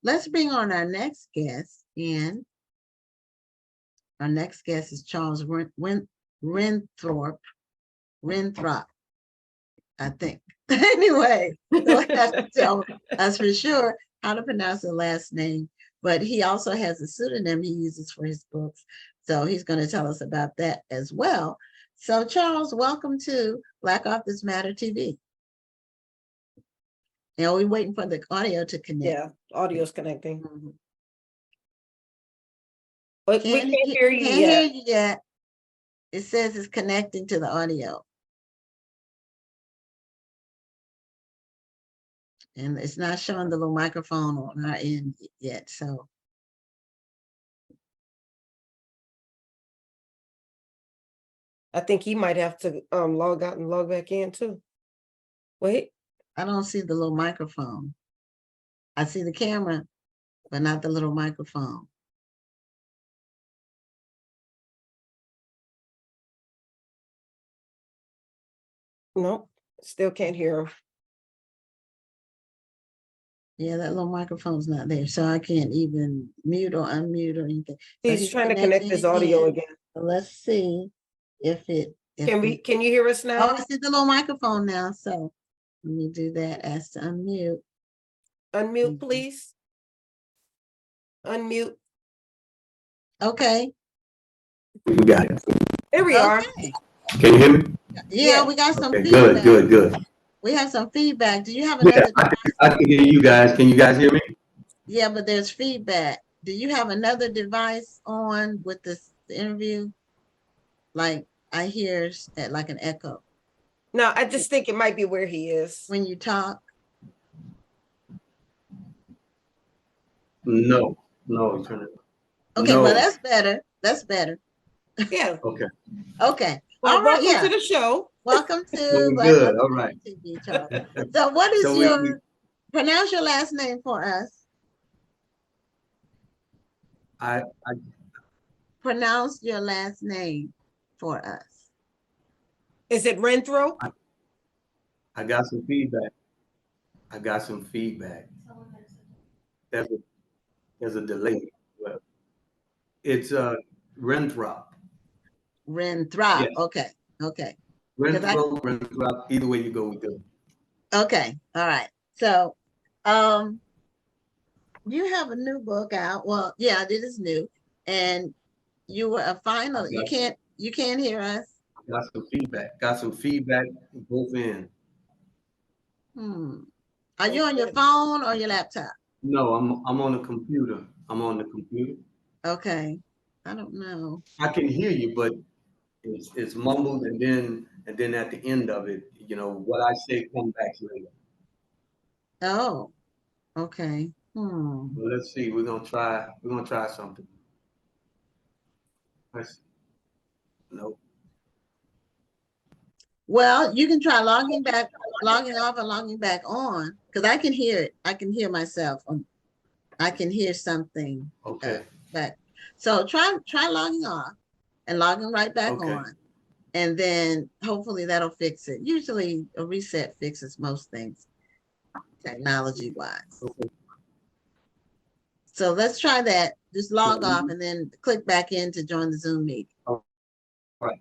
let's bring on our next guest. And our next guest is Charles Renthrope. Renthrope, I think. Anyway, so I have to tell us for sure how to pronounce the last name. But he also has a pseudonym he uses for his books. So he's going to tell us about that as well. So Charles, welcome to Black Authors Matter TV. Now we're waiting for the audio to connect. Yeah, audio's connecting. Mhm. But we can't hear you Can't yet. hear you yet. It says it's connecting to the audio. And it's not showing the little microphone on our end yet. So I think he might have to log out and log back in too. Wait. I don't see the little microphone. I see the camera, but not the little microphone. Nope, still can't hear him. Yeah, that little microphone's not there, so I can't even mute or unmute or anything. So He's trying to connect his audio again. So let's see if it. Can you hear us now? Oh, I see the little microphone now. So let me do that. Ask to unmute. Unmute, please. Unmute. Okay. We got it. There we are. Can you hear me? Yeah, we got some Okay, feedback. good. We have some feedback. Do you have another? Yeah, I can hear you guys. Can you guys hear me? Yeah, but there's feedback. Do you have another device on with this interview? Like I hear like an echo. No, I just think it might be where he is. When you talk? No. Okay, no. well, that's better. That's better. Yeah. Okay. Okay. Well, all right. welcome to the show. Welcome to good. All right. TV, Charles. So what is pronounce your last name for us? I pronounce your last name for us. Is it Renthrope? I got some feedback. There's a delay. Well, it's Renthrope. Renthrope. Yes. Okay. Renthrope. Either way you go, we do. Okay. All right. So you have a new book out. Well, yeah, it is new. And you were a final. You can't hear us. Got some feedback both ends. Are you on your phone or your laptop? No, I'm on the computer. Okay. I don't know. I can hear you, but it's mumbled, and then at the end of it, what I say comes back later. Oh, okay. Well, let's see. We're gonna try something. Nope. Well, you can try logging off and logging back on, because I can hear it. I can hear myself. I can hear something. Okay. Back. So try logging off and logging right back on. And then hopefully that'll fix it. Usually a reset fixes most things technology wise. Okay. So let's try that. Just log off and then click back in to join the Zoom meeting. All right.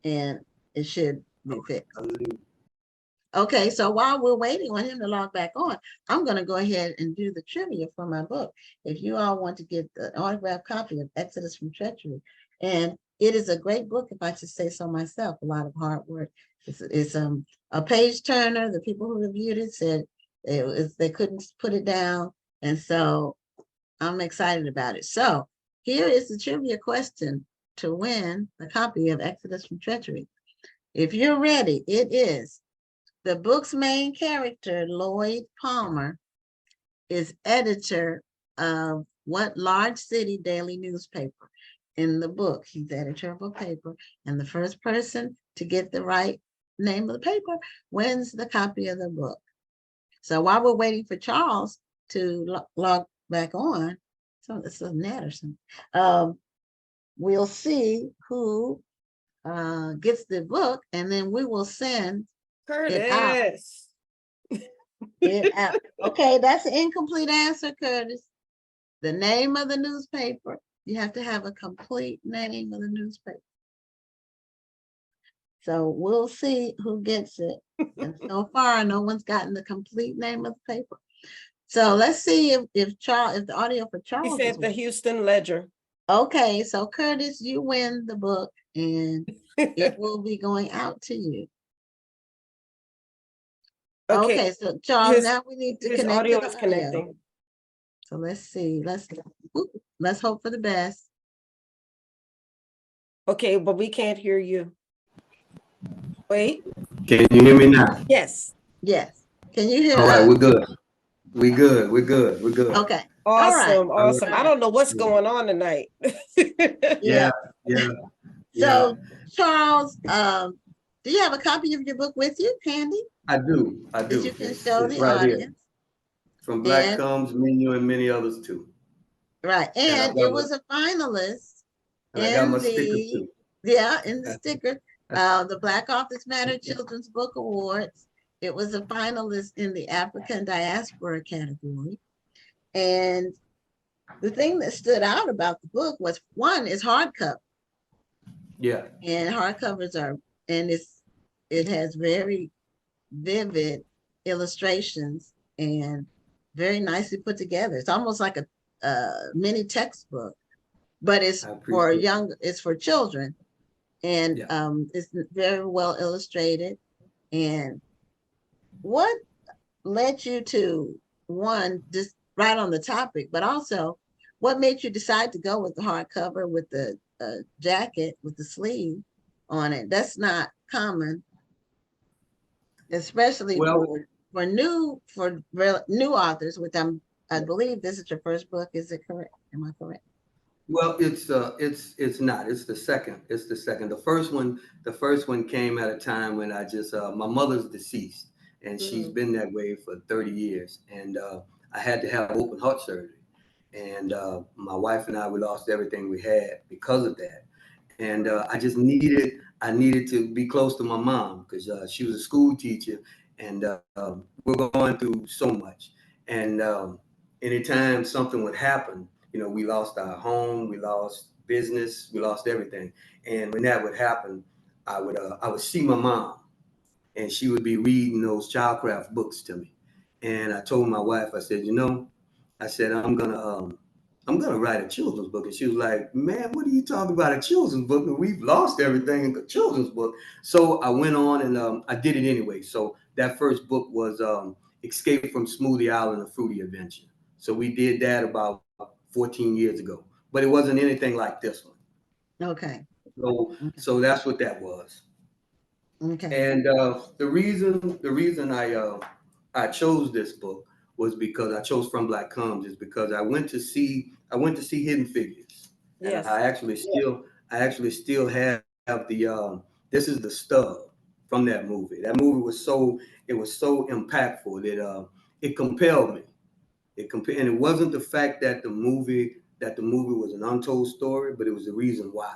And it should be fixed. Okay, so while we're waiting on him to log back on, I'm going to go ahead and do the trivia for my book. If you all want to get the autographed copy of Exodus from Treachery, and it is a great book, if I should say so myself, a lot of hard work. It's a page turner. The people who reviewed it said they couldn't put it down, and so I'm excited about it. So here is the trivia question to win a copy of Exodus from Treachery. If you're ready, it is: the book's main character, Lloyd Palmer, is editor of what large city daily newspaper? In the book, he's editor of a paper, and the first person to get the right name of the paper wins the copy of the book. So while we're waiting for Charles to log back on, so it's a net or something, we'll see who gets the book, and then we will send Curtis. Get out. Okay, that's an incomplete answer, Curtis. The name of the newspaper. You have to have a complete name of the newspaper. So we'll see who gets it. And so far, no one's gotten the complete name of the paper. So let's see if the audio for He Charles is said the working. Houston Ledger. Okay, so Curtis, you win the book and it will be going out to you. Okay, so Charles, his- now we need to His connect audio to is the audio. connecting. So let's see. Let's hope for the best. Okay, but we can't hear you. Wait, Can you hear me now? yes. Yes. Can you hear All right, us? we're good. We good. We're good. We're good. Okay. All right. Awesome, awesome. I All don't know what's right. going on tonight. Yeah. Yeah. So Charles, do you have a copy of your book with you, Candy? I do. I That do. you can It's, show it's the right here. audience. From Black And Comes, Menu, and many others too. right. And I And got it my, was a finalist and I got my in sticker the too. in the sticker, the Black Authors Matter Children's Book Awards. It was a finalist in the African diaspora category. And the thing that stood out about the book was one is hardcover. Yeah. And hardcovers are, and it has very vivid illustrations and very nicely put together. It's almost like a mini textbook, but it's I for appreciate it. it's for children, and Yeah. it's very well illustrated. And what led you to one just right on the topic, but also what made you decide to go with the hardcover with the jacket with the sleeve on it? That's not common, especially Well, for new authors, which I believe this is your first book. Is it correct? Am I correct? well, it's not. It's the second. It's the second. The first one came at a time when I just my mother's deceased, and she's been that way for 30 years, and I had to have open heart surgery, and my wife and I we lost everything we had because of that, and I needed to be close to my mom because she was a school teacher, and we're going through so much, and anytime something would happen, you know, we lost our home, we lost business, we lost everything, and when that would happen, I would see my mom, and she would be reading those childcraft books to me, and I told my wife, I said, you know, I said I'm gonna write a children's book. And she was like, man, what are you talking about? A children's book? We've lost everything in a children's book. So I went on and I did it anyway. So that first book was Escape from Smoothie Island, A Fruity Adventure. So we did that about 14 years ago. But it wasn't anything like this one. Okay. So that's what that was. Okay. And the reason I chose this book was because I chose From Black Comes is because I went to see Hidden Figures, and Yes. I actually still have the this is the stub from that movie. That movie was so impactful that it compelled me. And it wasn't the fact that the movie was an untold story, but it was the reason why.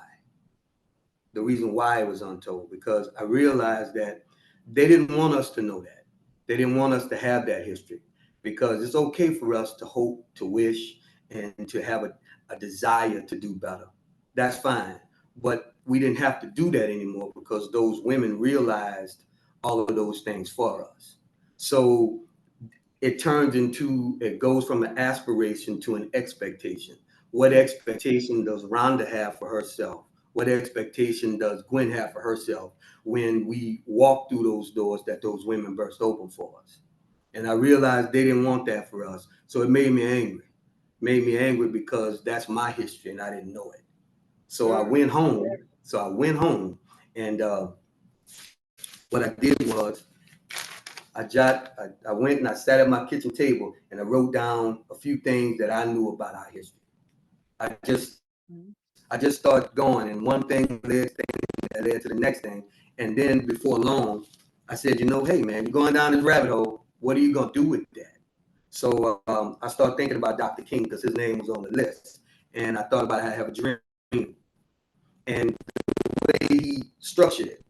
The reason why it was untold, because I realized that they didn't want us to know that. They didn't want us to have that history, because it's okay for us to hope, to wish, and to have a desire to do better. That's fine. But we didn't have to do that anymore because those women realized all of those things for us. So it goes from an aspiration to an expectation. What expectation does Rhonda have for herself? What expectation does Gwen have for herself when we walk through those doors that those women burst open for us? And I realized they didn't want that for us. So it made me angry. Made me angry because that's my history and I didn't know it. So I went home. And what I did was I went and I sat at my kitchen table and I wrote down a few things that I knew about our history. I just I just started going, and one thing led to the next thing, and then before long, I said, you know, hey man, you're going down this rabbit hole. What are you gonna do with that? So I started thinking about Dr. King because his name was on the list, and I thought about how I have a dream, and the way he structured it.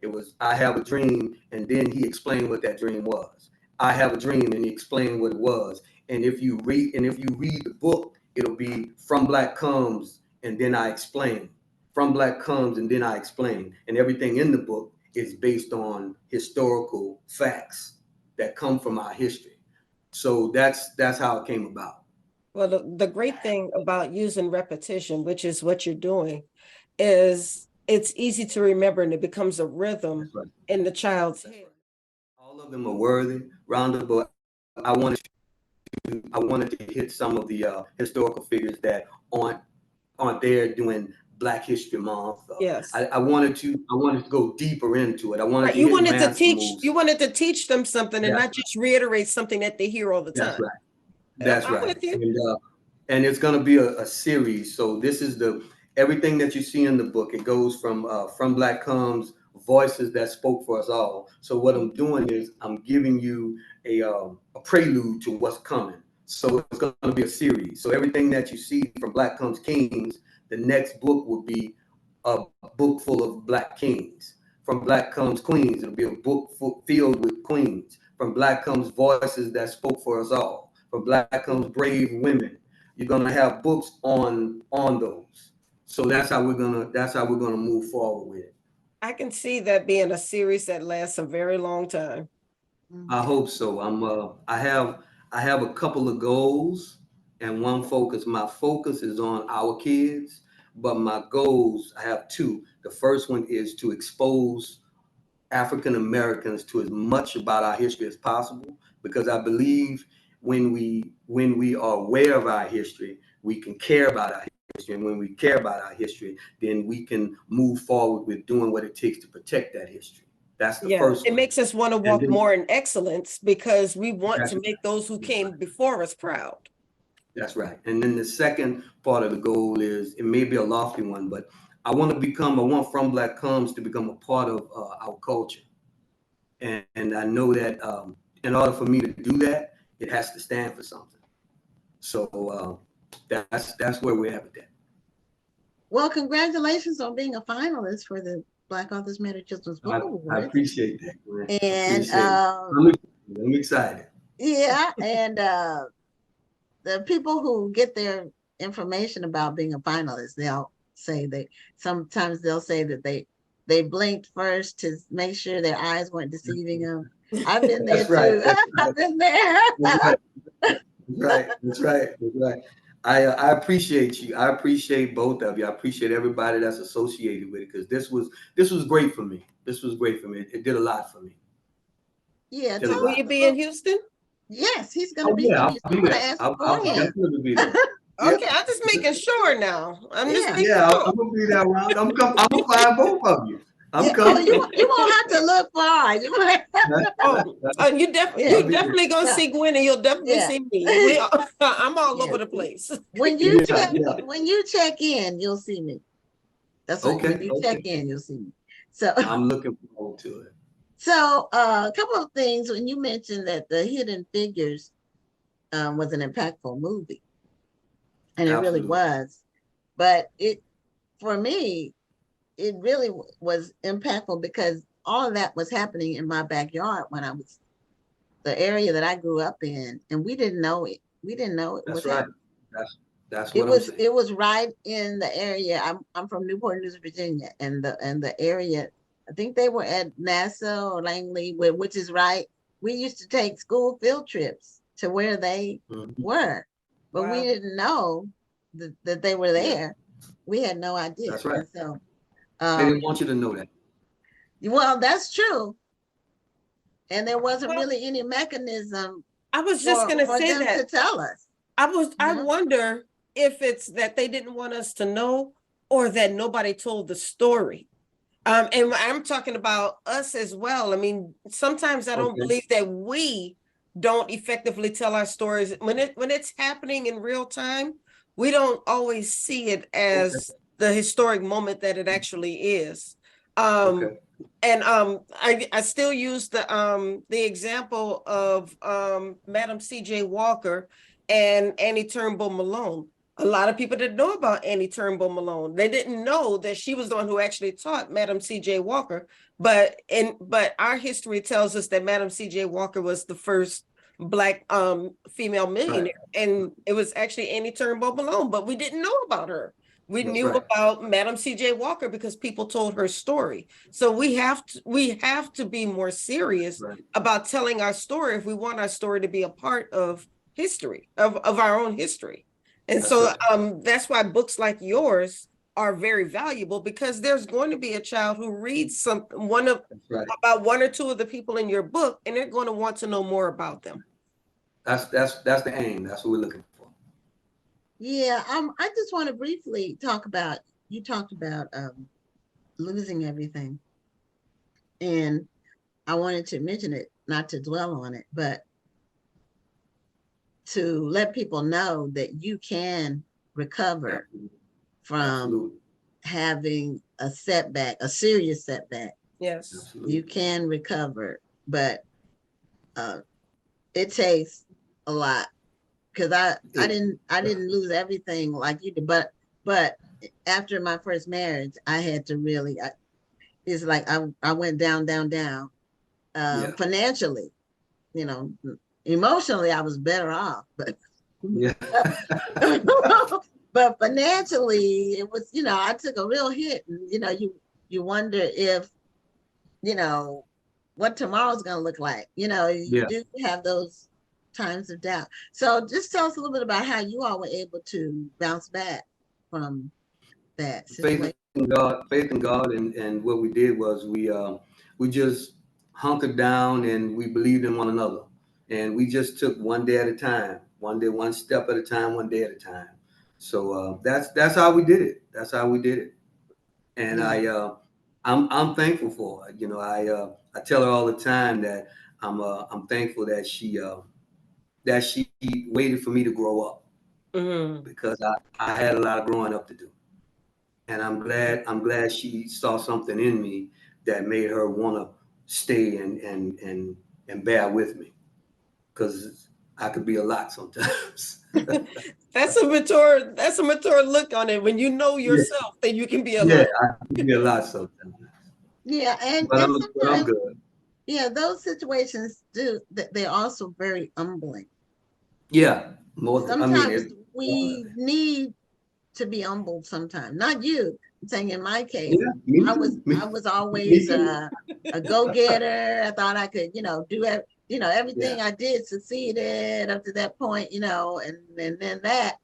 It was I have a dream, and then he explained what that dream was. I have a dream, and he explained what it was. And if you read the book, it'll be from Black comes, and then I explain. From Black comes, and then I explain. And everything in the book is based on historical facts that come from our history. So that's how it came about. Well, the great thing about using repetition, which is what you're doing, is it's easy to remember and it becomes a rhythm That's right. in the child's head. All of them are worthy, rounded, but I wanted to hit some of the historical figures that aren't there doing Black History Month. Yes. I wanted to go deeper into it. I wanted Right. to You hit wanted to teach, Massimo's. you wanted to teach them something and That's not just reiterate something that they hear all the That's time. right. That's I'm right. with you. And it's going to be a series. So this is everything that you see in the book. It goes from Black comes, voices that spoke for us all. So what I'm doing is I'm giving you a prelude to what's coming. So it's going to be a series. So everything that you see from Black comes kings, the next book will be a book full of Black kings. From Black comes queens, it'll be a book filled with queens. From Black comes voices that spoke for us all. From Black comes brave women. You're gonna have books on those. So that's how we're gonna move forward with it. I can see that being a series that lasts a very long time. I hope so. I have a couple of goals and one focus. My focus is on our kids, but my goals, I have two. The first one is to expose African Americans to as much about our history as possible, because I believe when we are aware of our history, we can care about our history. And when we care about our history, then we can move forward with doing what it takes to protect that history. That's the Yeah, first it one. makes us want to And walk then more in excellence because we want that's to make those who came before us proud. That's right. And then the second part of the goal is, it may be a lofty one, but I want From Black Comes to become a part of our culture. And I know that in order for me to do that, it has to stand for something. So that's where we're at with that. Well, congratulations on being a finalist for the Black Authors Matter Children's Book I Awards. appreciate that. Man. And I'm excited. yeah, and the people who get their information about being a finalist, they'll say sometimes they'll say that they blinked first to make sure their eyes weren't deceiving them. I've been there That's right. too. That's right. I've been there. That's right. I appreciate you. I appreciate both of you. I appreciate everybody that's associated with it, because this was great for me. This was great for me. It did a lot for me. Yeah. Will you be in Houston? Yes, he's going to be. Yeah, I'm going to ask I'll beforehand. definitely be there. Okay, I'm just making sure now. I'm just making Yeah, sure. I'm gonna be there around. I'm gonna find both of you. I'm coming. You won't have to look far. You definitely gonna see Gwen, and you'll definitely see me. I'm all over the place. When you check in, you'll see me. That's what, when you check in, you'll see me. So I'm looking forward to it. So a couple of things when you mentioned that The Hidden Figures was an impactful movie, and it really was, but for me, it really was impactful because all of that was happening in my backyard when I was the area that I grew up in, and we didn't know it. We didn't know it was happening. That's what I'm saying. It was right in the area. I'm from Newport News, Virginia, and the area. I think they were at NASA or Langley, which is right. We used to take school field trips to where they were, but we didn't know that they were there. We had no idea. That's right. And so they didn't want you to know that. Well, that's true. And there wasn't really any mechanism. I was just going to say that to tell us. I wonder if it's that they didn't want us to know, or that nobody told the story. And I'm talking about us as well. I mean, sometimes I don't believe that we don't effectively tell our stories when it's happening in real time. We don't always see it as the historic moment that it actually is. And I still use the example of Madam C.J. Walker and Annie Turnbull Malone. A lot of people didn't know about Annie Turnbull Malone. They didn't know that she was the one who actually taught Madam C.J. Walker. But our history tells us that Madam C.J. Walker was the first Black female millionaire, and it was actually Annie Turnbull Malone. But we didn't know about her. We That's knew right. about Madam C.J. Walker because people told her story. So we have to be more serious Right. about telling our story if we want our story to be a part of history, of our own history. And That's so right. that's why books like yours are very valuable, because there's going to be a child who reads That's right. about one or two of the people in your book, and they're going to want to know more about them. That's the aim. That's what we're looking for. Yeah, I just want to briefly talk about, you talked about losing everything. And I wanted to mention it, not to dwell on it, but to let people know that you can recover from Absolutely. having a setback, a serious setback. Yes. Absolutely. You can recover, but it takes a lot, because I didn't lose everything like you did, but after my first marriage, I had to really, it's like I went down, Yeah. financially, you know, emotionally I was better off, but Yeah. but financially it was, I took a real hit, and you wonder if, what tomorrow's going to look like. You Yeah. do have those times of doubt. So just tell us a little bit about how you all were able to bounce back from that situation. Faith in God, and what we did was we just hunkered down and we believed in one another, and we just took one day at a time, one step at a time, one day at a time. So that's how we did it. That's how we did it, and Yeah. I'm thankful for it. I tell her all the time that I'm thankful that she waited for me to grow up, Mhm. because I had a lot of growing up to do. And I'm glad she saw something in me that made her want to stay and bear with me, because I could be a lot sometimes. That's a mature look on it. When you know Yeah, yourself, then you can be a yeah, lot. I could be a lot sometimes. Yeah, and But and I'm sometimes, good. yeah, those situations do that, they're also very humbling. Yeah, more. I mean, Sometimes it. we need to be humbled sometimes. Not you. I'm saying in my case, Yeah, me I was too. I was Me always too. a go-getter. I thought I could, do Yeah, everything I did succeeded up to that point, and then that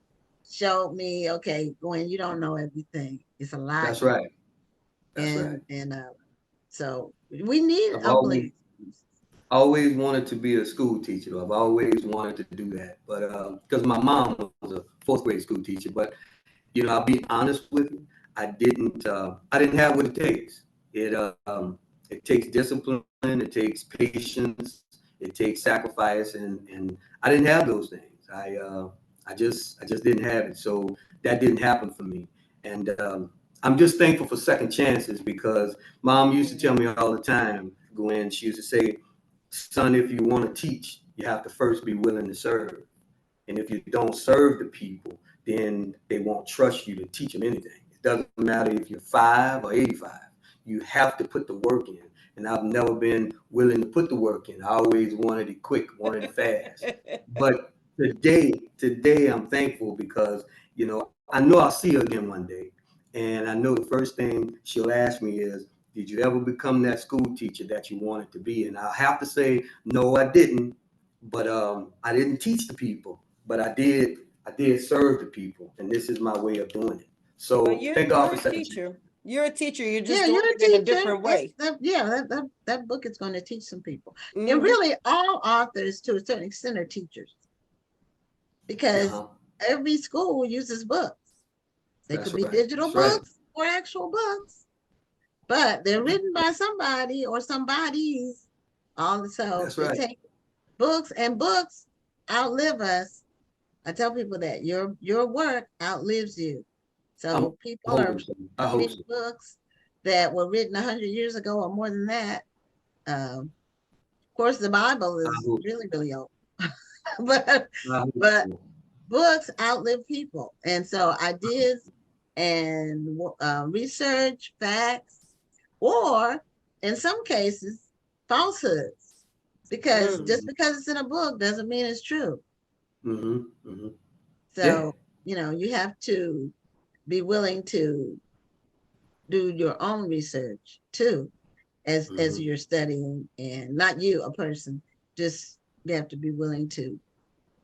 showed me, okay, Gwen, you don't know everything. It's a lot. that's right. That's right. And so we need I've humbling. always wanted to be a school teacher. I've always wanted to do that, but because my mom was a fourth grade school teacher. But I'll be honest with you, I didn't have what it takes. It takes discipline, it takes patience, it takes sacrifice, and I didn't have those things. I just didn't have it. So that didn't happen for me. And I'm just thankful for second chances, because mom used to tell me all the time, Gwen, she used to say, son, if you want to teach, you have to first be willing to serve. And if you don't serve the people, then they won't trust you to teach them anything. It doesn't matter if you're 5 or 85. You have to put the work in. And I've never been willing to put the work in. I always wanted it quick, wanted it fast. But today I'm thankful, because, I know I'll see her again one day. And I know the first thing she'll ask me is, did you ever become that school teacher that you wanted to be? And I'll have to say, no, I didn't. But I didn't teach the people, but I did serve the people, and this is my way of doing it. Well, So thank God you're for a second chance. teacher. You're a teacher. You're Yeah, just doing you're a it in a teacher. different way. That book is going to teach some people. And Mhm. really, all authors to a certain extent are teachers, because Uh-huh. every school uses books. They That's could be right. digital That's right. books or actual books, but they're written by somebody or somebody's. Also, That's it right. takes books, and books outlive us. I tell people that your work outlives you. I'm So people are hoping so. I hope reading so. books that were written 100 years ago or more than that. Of course, the Bible I is hope. really, really old, but I hope but so. books outlive people. And so ideas and research, facts, or in some cases, falsehoods. Because Mm. just because it's in a book doesn't mean it's true. Mm-hmm. Mm-hmm. Yeah. So, you have to be willing to do your own research too, as Mm-hmm. you're studying, and not you, a person. Just you have to be willing to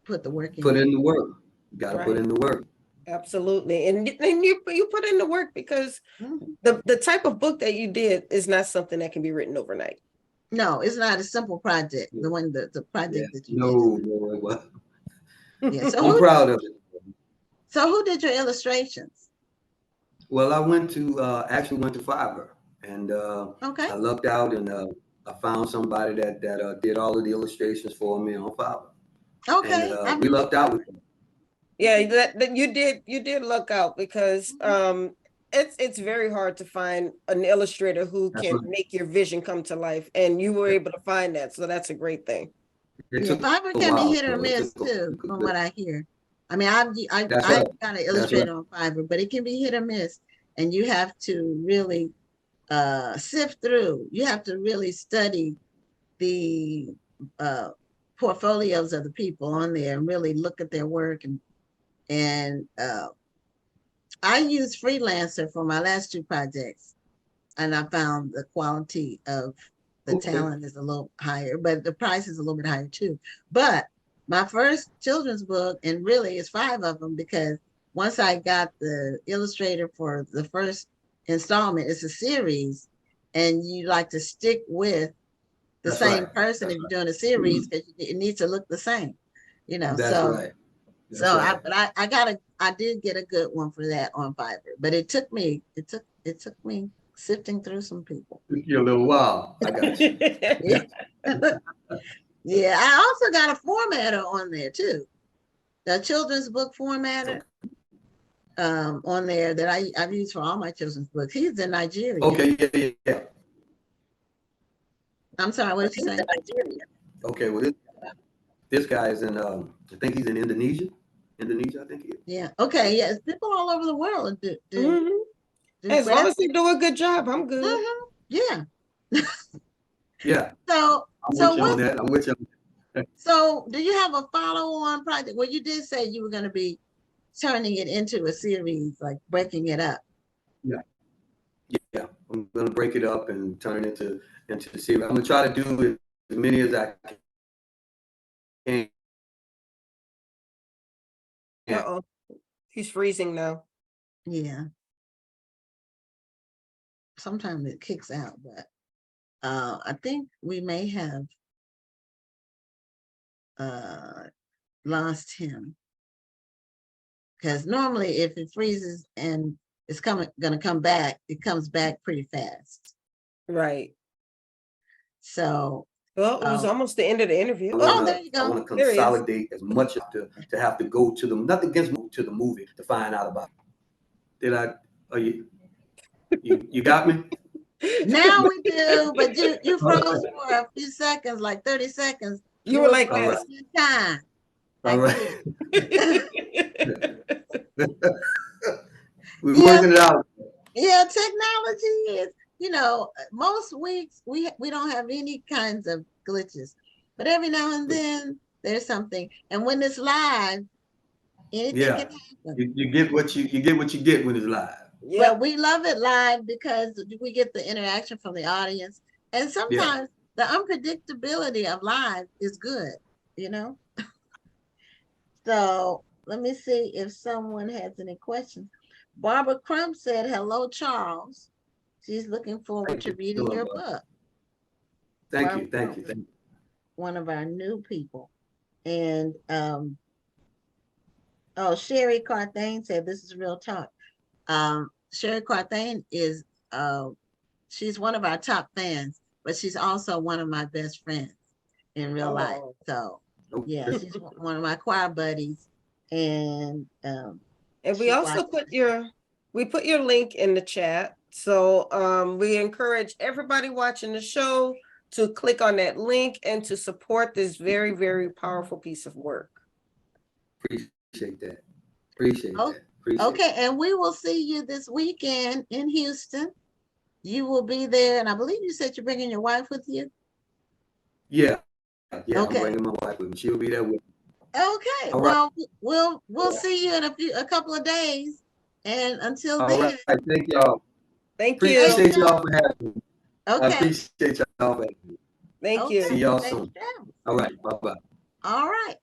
put the work Put in. in the work. Got to put Right. in the work. Absolutely. And you put in the work because Mhm. the type of book that you did is not something that can be written overnight. No, it's not a simple project. Yeah. The Yeah. project that you did. No, it wasn't. Yeah. So I'm who proud of it. did your illustrations? Well, I went to actually went to Fiverr, and Okay. I lucked out, and I found somebody that did all of the illustrations for me on Fiverr, and Okay. I've we used lucked out with them. Yeah, that you did luck out because Mhm. it's very hard to find an illustrator who That's can right. make your vision come to life, and you were Yeah. able to find that, so that's a great thing. It Yeah, took Fiverr a can be while, hit or though. It miss took too, a from good. what I hear. I mean, That's I right. got an That's right. illustrator on Fiverr, but it can be hit or miss, and you have to really sift through. You have to really study the uh, portfolios of the people on there and really look at their work. And I used Freelancer for my last two projects, and I found the quality of the Okay. talent is a little higher, but the price is a little bit higher too. But my first children's book, and really it's five of them, because once I got the illustrator for the first installment, it's a series, and you like to stick with the That's same right. person That's if you're right. doing a series, because it needs to look the same, That's so right. That's so I right. but I did get a good one for that on Fiverr, but it took me sifting through some people. Took you a little while. I got you. Yeah. Yeah, I also got a formatter on there too. The children's book formatter on there that I've used for all my children's books. He's in Nigeria. Okay. Yeah. Yeah. Yeah. I'm sorry, what did you say? Okay. Well, this guy is in. I think he's in Indonesia. Indonesia, I think he is. Yeah. Okay. Yes. People all over the world do Mhm. do As long as graphic. you do a good job, I'm good. Yeah. Yeah. So I'm with so you on what that. I'm with you. so do you have a follow-on project? Well, you did say you were going to be turning it into a series, like breaking it up. Yeah. Yeah. I'm gonna break it up and turn it into the series. I'm gonna try to do as many as I can. Uh-oh. He's freezing now. Yeah. Sometimes it kicks out, but I think we may have uh lost him, because normally if it freezes and it's gonna come back, it comes back pretty fast. Right. So Well, it was almost the end of the interview. Oh, there you I go. wanna there he is. consolidate as much to have to go to the nothing against to the movie to find out about it. Did I? Are you got me? Now we do, but you froze for a few seconds, like 30 seconds. You You were were like All right. this. frozen in time, All like right. this. We're Yeah, working it out. yeah, technology is, most weeks we don't have any kinds of glitches, but every now and then there's something. And when it's live, anything can Yeah. happen. You get what you get what you get when it's live. But Yep. we love it live because we get the interaction from the audience. And Yeah. sometimes the unpredictability of live is good, you know? So let me see if someone has any questions. Barbara Crump said, hello, Charles. She's looking forward to reading your book. Thank Barbara you. Thank Crump, you. Thank you. one of our new people. And Sherry Carthane said, this is real talk. Sherry Carthane is she's one of our top fans, but she's also one of my best friends in real life. Oh. So yeah, Okay. she's one of my choir buddies. And And we she also watches. put your link in the chat. So we encourage everybody watching the show to click on that link and to support this very, very powerful piece of work. that. Appreciate Oh, that. Appreciate Okay, and we will see you this weekend in Houston. You will be there, and I believe you said you're bringing your wife with you. Yeah, yeah, I'm Okay. bringing my wife with me. She'll be there with me. Okay, All right. well, we'll see you in a couple of days, and until All right. then, Thank y'all. Thank thanks, you. Appreciate Jeff. y'all for having me. I Okay, appreciate y'all for having me. Thank okay, See you. y'all thanks, soon. Jeff. All right. Bye-bye. All right.